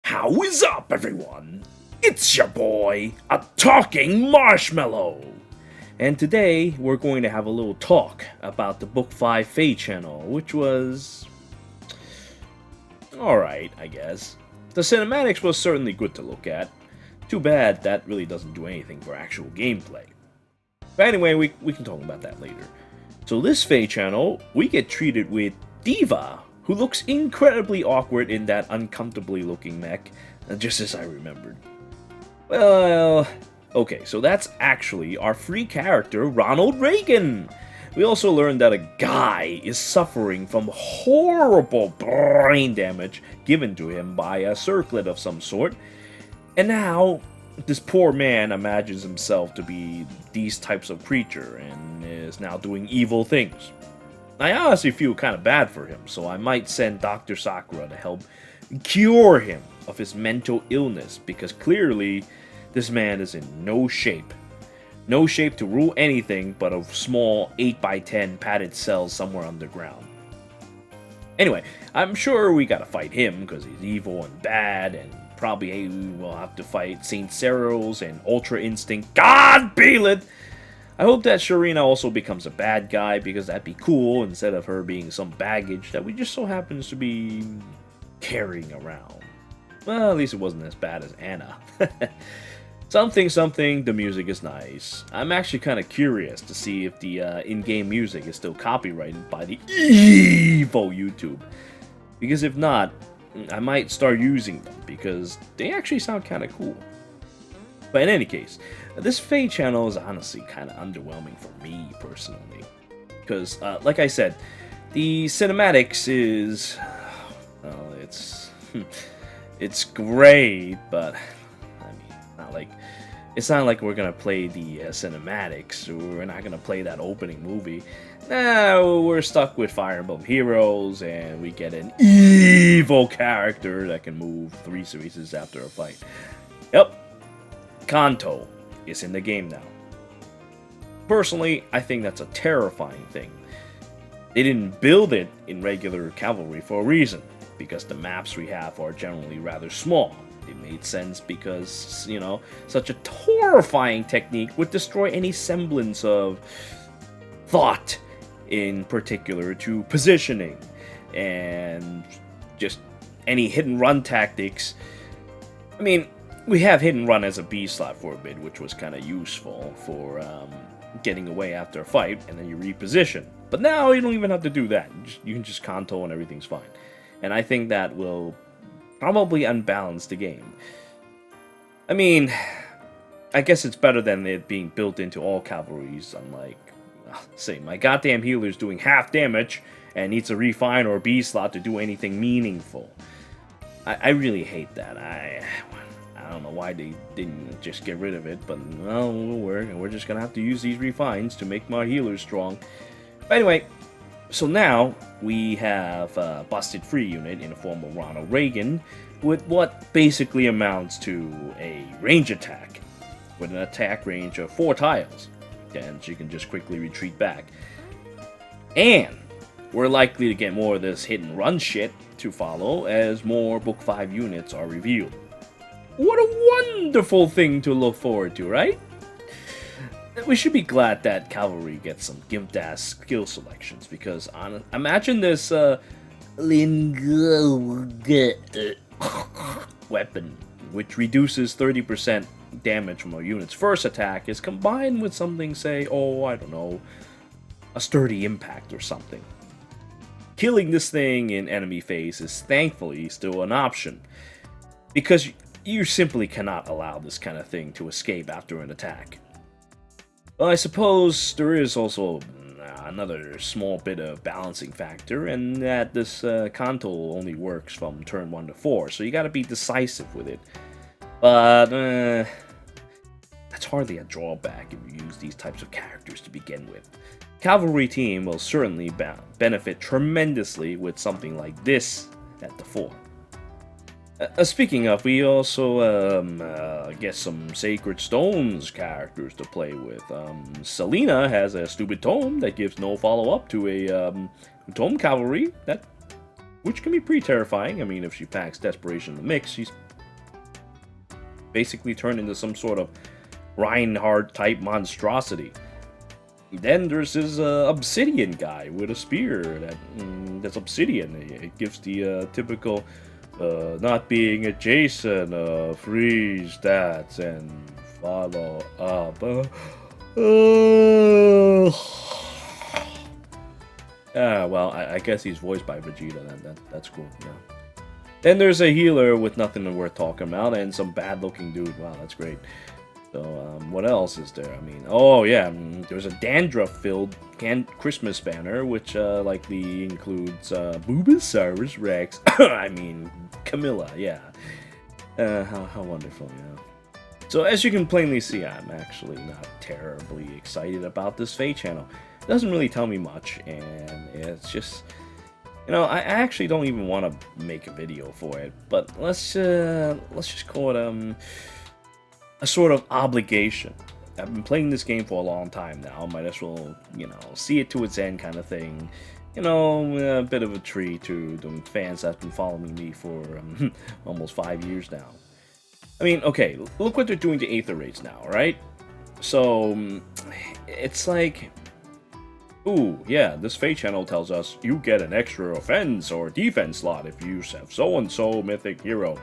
How is up, everyone? It's your boy, a talking Marshmallow! And today, we're going to have a little talk about the Book 5 FEH channel, which was... alright, I guess. The cinematics was certainly good to look at. Too bad that really doesn't do anything for actual gameplay. But anyway, we can talk about that later. So this FEH channel, we get treated with D.Va, who looks incredibly awkward in that uncomfortably looking mech, just as I remembered. Well, okay, so that's actually our free character, Ronald Reagan! We also learned that a guy is suffering from horrible brain damage given to him by a circlet of some sort, and now this poor man imagines himself to be these types of creature and is now doing evil things. I honestly feel kind of bad for him, so I might send Dr. Sakura to help cure him of his mental illness, because clearly this man is in no shape. No shape to rule anything but a small 8x10 padded cell somewhere underground. Anyway, I'm sure we gotta fight him because he's evil and bad, and probably we'll have to fight Saint Cereals and Ultra Instinct. God be it! I hope that Sharena also becomes a bad guy, because that'd be cool instead of her being some baggage that we just so happens to be carrying around. Well, at least it wasn't as bad as Anna. Something, the music is nice. I'm actually kind of curious to see if the in-game music is still copyrighted by the evil YouTube. Because if not, I might start using them, because they actually sound kind of cool. But in any case, this FEH channel is honestly kind of underwhelming for me personally. Because, like I said, the cinematics is... well, it's great, but... I mean, it's not like we're gonna play the cinematics, or we're not gonna play that opening movie. No, we're stuck with Fire Emblem Heroes, and we get an evil character that can move 3 spaces after a fight. Yep, Kanto is in the game now. Personally, I think that's a terrifying thing. They didn't build it in regular cavalry for a reason, because the maps we have are generally rather small. It made sense because, you know, such a horrifying technique would destroy any semblance of thought, in particular to positioning, and just any hit and run tactics. I mean, we have hit and run as a B slot for a bit, which was kind of useful for getting away after a fight, and then you reposition. But now you don't even have to do that. You can just Kanto and everything's fine. And I think that will probably unbalance the game. I mean, I guess it's better than it being built into all cavalries, unlike, say, my goddamn healer's doing half damage and needs a refine or a B slot to do anything meaningful. I really hate that. I don't know why they didn't just get rid of it, but well, we're just gonna have to use these refines to make my healers strong. But anyway, so now we have a busted free unit in the form of Ronald Reagan with what basically amounts to a range attack with an attack range of 4 tiles, and she can just quickly retreat back. And we're likely to get more of this hit and run shit to follow as more Book 5 units are revealed. What a wonderful thing to look forward to, right? We should be glad that Cavalry gets some gimped-ass skill selections, because imagine this weapon, which reduces 30% damage from a unit's first attack, is combined with something, say, oh, I don't know, a sturdy impact or something. Killing this thing in enemy phase is thankfully still an option, because you simply cannot allow this kind of thing to escape after an attack. Well, I suppose there is also another small bit of balancing factor, and that this Kanto only works from turn 1 to 4, so you gotta be decisive with it. But that's hardly a drawback if you use these types of characters to begin with. Cavalry team will certainly benefit tremendously with something like this at the fore. Speaking of, we also get some Sacred Stones characters to play with. Selena has a stupid tome that gives no follow-up to a tome cavalry, which can be pretty terrifying. I mean, if she packs Desperation in the mix, she's basically turned into some sort of Reinhardt-type monstrosity. Then there's this obsidian guy with a spear that's obsidian. It gives the typical not being adjacent, freeze stats, and follow up. Well, I guess he's voiced by Vegeta. That's cool. Yeah. Then there's a healer with nothing worth talking about, and some bad-looking dude. Wow, that's great. So, what else is there? I mean, oh yeah, there's a dandruff-filled Christmas banner, which likely includes Bulbasaurus Rex. I mean, Camilla, yeah. How wonderful, yeah. So, as you can plainly see, I'm actually not terribly excited about this FEH channel. It doesn't really tell me much, and it's just... You know, I actually don't even want to make a video for it, but let's just call it a sort of obligation. I've been playing this game for a long time now. Might as well, you know, see it to its end kind of thing. You know, a bit of a treat to the fans that's been following me for almost 5 years now. I mean, okay, look what they're doing to Aether Raids now, right? So, it's like... Ooh, yeah, this FEH channel tells us you get an extra offense or defense slot if you have so-and-so mythic hero.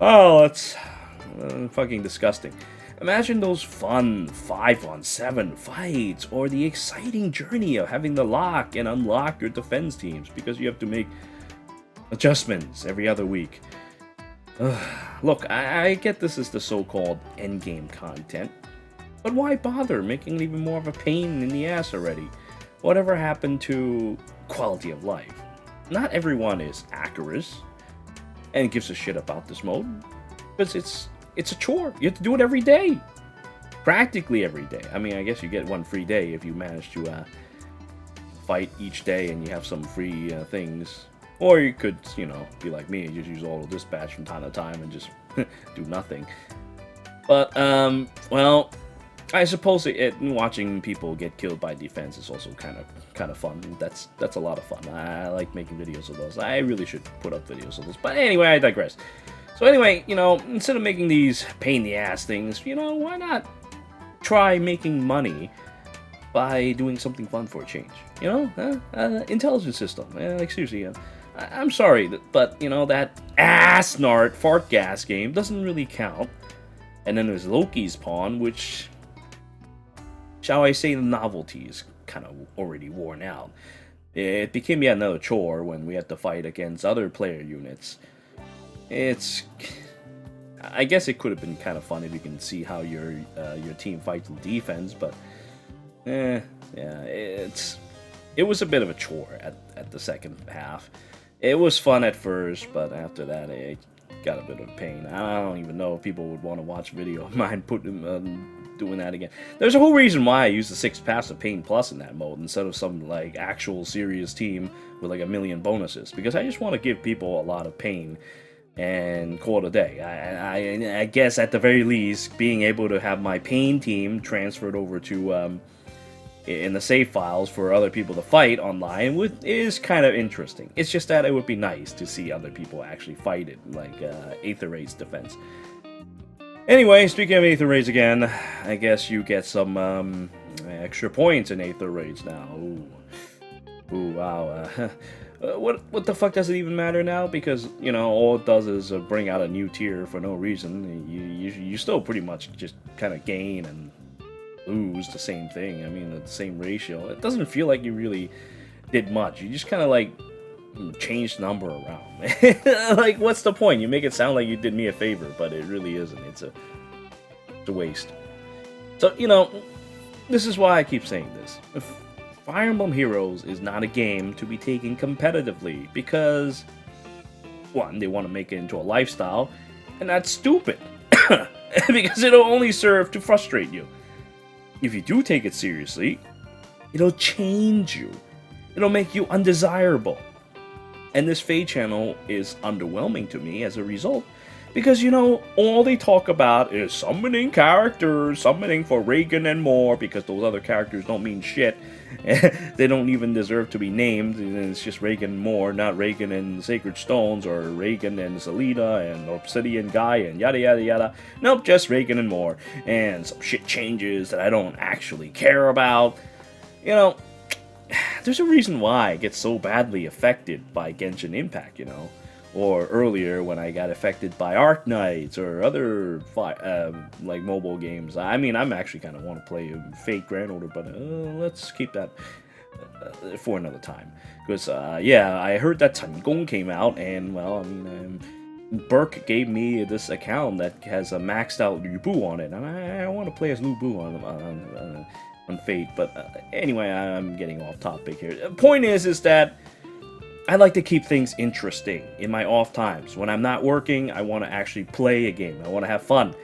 Oh, that's fucking disgusting. Imagine those fun 5-on-7 fights, or the exciting journey of having to lock and unlock your defense teams because you have to make adjustments every other week. Look, I get this is the so-called endgame content. But why bother making it even more of a pain in the ass already? Whatever happened to quality of life? Not everyone is Acarus and gives a shit about this mode, because it's a chore. You have to do it every day. Practically every day. I mean, I guess you get one free day if you manage to fight each day and you have some free things. Or you could, you know, be like me and just use Auto Dispatch from time to time and just do nothing. But, well... I suppose watching people get killed by defense is also kind of fun. That's a lot of fun. I like making videos of those. I really should put up videos of those. But anyway, I digress. So anyway, you know, instead of making these pain-in-the-ass things, you know, why not try making money by doing something fun for a change? You know, intelligence system. Like seriously, I'm sorry, but you know that ass-nart fart gas game doesn't really count. And then there's Lokis Pawn, which... Shall I say the novelty is kind of already worn out. It became yet another chore when we had to fight against other player units. I guess it could have been kind of fun if you can see how your team fights in defense, but yeah, it was a bit of a chore at the second half. It was fun at first, but after that it got a bit of a pain. I don't even know if people would want to watch a video of mine doing that again. There's a whole reason why I use the 6 passive pain plus in that mode instead of some like actual serious team with like 1,000,000 bonuses, because I just want to give people a lot of pain and call it a day. I guess at the very least being able to have my pain team transferred over to in the save files for other people to fight online is kind of interesting. It's just that it would be nice to see other people actually fight it, like Aether Raids defense. Anyway, speaking of Aether Raids again, I guess you get some extra points in Aether Raids now. Ooh, wow. What the fuck does it even matter now? Because, you know, all it does is bring out a new tier for no reason. You still pretty much just kind of gain and lose the same thing. I mean, the same ratio. It doesn't feel like you really did much. You just kind of like changed number around. Like, what's the point? You make it sound like you did me a favor, but it really isn't. It's a waste. So, you know, this is why I keep saying this. Fire Emblem Heroes is not a game to be taken competitively, because, one, they want to make it into a lifestyle, and that's stupid. Because it'll only serve to frustrate you. If you do take it seriously, it'll change you. It'll make you undesirable. And this FEH channel is underwhelming to me as a result, because, you know, all they talk about is summoning characters, summoning for Reagan and more, because those other characters don't mean shit. They don't even deserve to be named. It's just Reagan more, not Reagan and Sacred Stones, or Reagan and Selena and Obsidian Guy and yada yada yada. Nope, just Reagan and more. And some shit changes that I don't actually care about. You know, there's a reason why I get so badly affected by Genshin Impact, you know? Or earlier when I got affected by Arc Knights or other like mobile games. I mean, I'm actually kind of want to play Fate Grand Order, but let's keep that for another time. Because yeah, I heard that Ten Gong came out, and well, I mean, Burke gave me this account that has a maxed out Lu Bu on it, and I want to play as Lu Bu on Fate. But anyway, I'm getting off topic here. The point is that I like to keep things interesting in my off times. When I'm not working, I want to actually play a game. I want to have fun.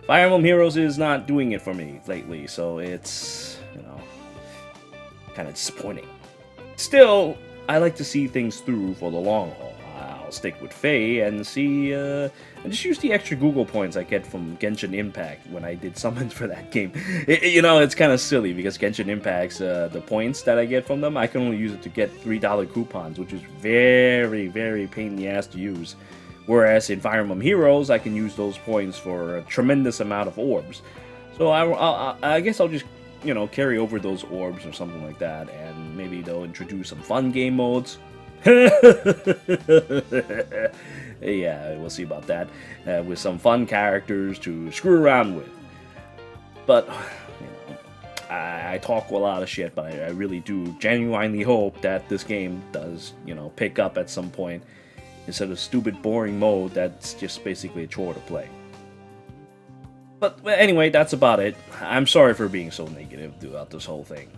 Fire Emblem Heroes is not doing it for me lately, so it's, you know, kind of disappointing. Still, I like to see things through for the long haul. I'll stick with Faye and see, and just use the extra Google points I get from Genshin Impact when I did summons for that game. You know, it's kind of silly because Genshin Impact's, the points that I get from them, I can only use it to get $3 coupons, which is very, very pain in the ass to use. Whereas in Fire Emblem Heroes, I can use those points for a tremendous amount of orbs. So I guess I'll just, you know, carry over those orbs or something like that, and maybe they'll introduce some fun game modes. Yeah, we'll see about that. With some fun characters to screw around with. But, you know, I talk a lot of shit, but I really do genuinely hope that this game does, you know, pick up at some point instead of stupid, boring mode that's just basically a chore to play. But anyway, that's about it. I'm sorry for being so negative throughout this whole thing.